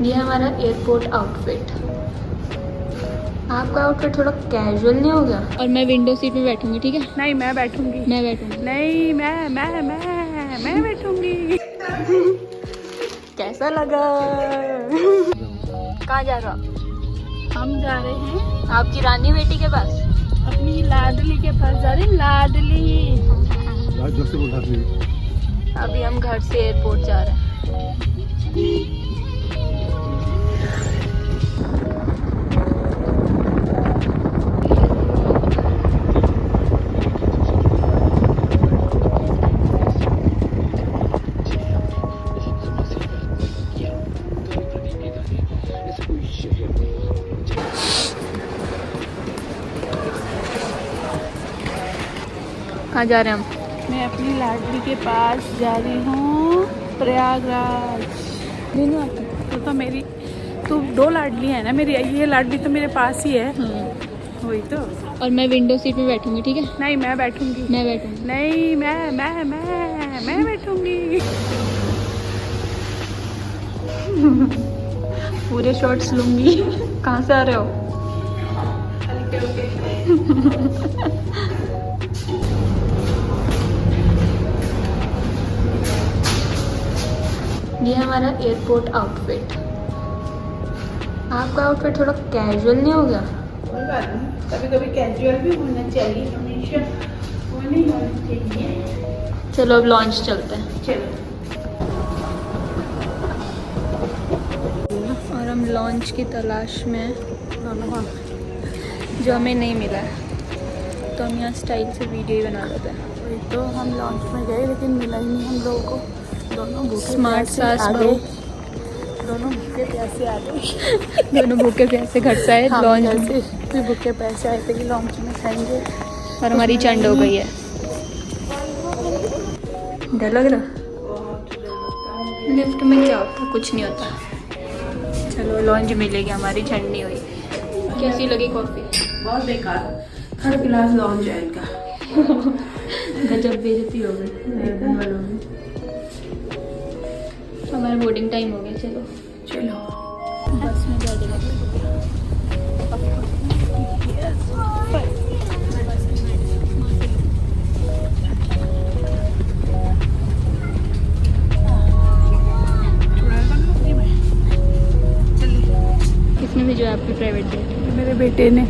ये है हमारा एयरपोर्ट आउटफिट। आपका आउटफिट थोड़ा कैजुअल नहीं हो गया? और मैं विंडो सीट पे बैठूंगी, ठीक है? नहीं मैं बैठूंगी। मैं बैठूंगी। नहीं मैं बैठूंगी। कैसा लगा? कहाँ जा रहा? हम जा रहे हैं आपकी रानी बेटी के पास। अपनी लाडली के पास जा रहे हैं। लाडली अभी हम घर से एयरपोर्ट जा रहे हैं। कहाँ जा रहे हैं हम? मैं अपनी लाडली के पास जा रही हूँ, प्रयागराज। तो मेरी तो दो लाडली है ना मेरी। ये लाडली तो मेरे पास ही है। वही तो। और मैं विंडो सीट पे बैठूंगी, ठीक है? नहीं मैं बैठूंगी। मैं बैठूंगी। नहीं मैं बैठूंगी। पूरे शॉट्स लूंगी। कहाँ से आ रहे हो? ये है हमारा एयरपोर्ट आउटफिट। आपका आउटफिट थोड़ा कैजुअल नहीं हो गया? कोई बात नहीं, कभी कभी कैजुअल भी होना चाहिए, हमेशा वो नहीं होना चाहिए। चलो अब लॉन्च चलते हैं। चलो। और हम लॉन्च की तलाश में हैं, जो हमें नहीं मिला है, तो हम यहाँ स्टाइल से वीडियो ही बना लेते हैं। वही तो, हम लॉन्च में गए लेकिन मिला ही नहीं हम लोगों को। दोनों भूखे स्मार्ट प्यासे सास आ बहू। गए। दोनों भूखे प्यासे आ गए। दोनों भूखे प्यासे घर से आए लॉन्च में। फिर भूखे पैसे आए थे कि लॉन्च में खाएंगे। और हमारी चंड हो गई है। डर लग रहा? लिफ्ट में क्या होता? कुछ नहीं होता। चलो लॉन्च मिलेगी, हमारी झंड नहीं हुई। कैसी लगी कॉफी? बहुत बेकार, हर गिलास लॉन्च है इनका। गजब बेइज्जती हो गई। हमारा बोर्डिंग टाइम हो गया। चलो चलो बस में बैठ गए। किसने भेजा आपकी प्राइवेट जेट? मेरे बेटे ने।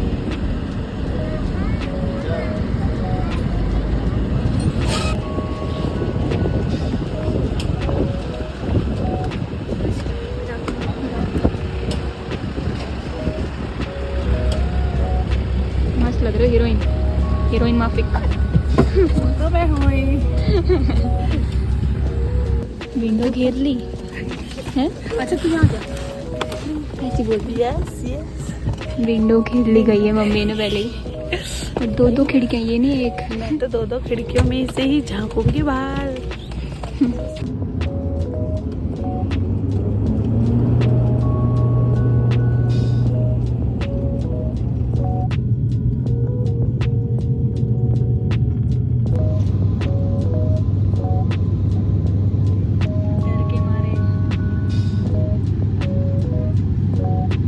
मस्त लग रही हो हीरोइन। हीरोइन माफिक। तो मैं हुई। विंडो घेर ली है? अच्छा तू यहाँ जा। ऐसी बोलती। Yes yes. विंडो घेर ली गई है मम्मी ने पहले ही। और दो दो खिड़कियाँ, ये नहीं एक। मैं तो दो खिड़कियों में से ही झांकूंगी बाहर। डर के मारे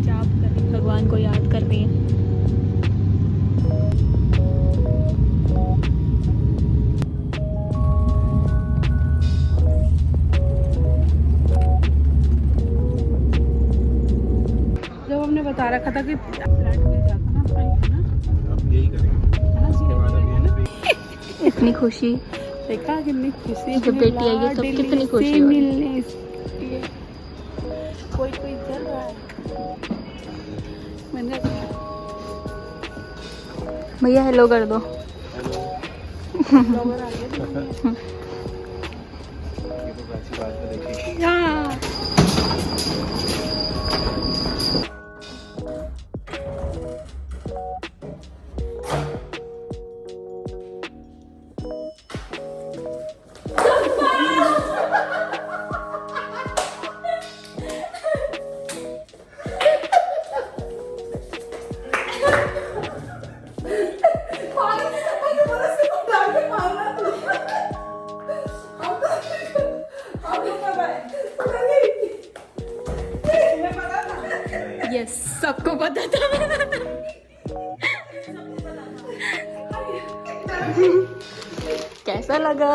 जाप कर रही, भगवान को याद कर रही है। जब हमने बता रखा था कि फ्लैट मिल जाता ना अपना, अब यही करेंगे। है ना, इसके बाद है ना। इतनी खुशी देखा कितनी खुशी जब अपनी बेटी आई है, तब लाडली कितनी से खुशी हुई। मिलने के लिए। कोई चल रहा है। मैंने भैया हेलो कर दो। ब्लॉगर आ गया। ये तो ऐसी बात है, देखिए हाँ। यस सबको पता था कैसा लगा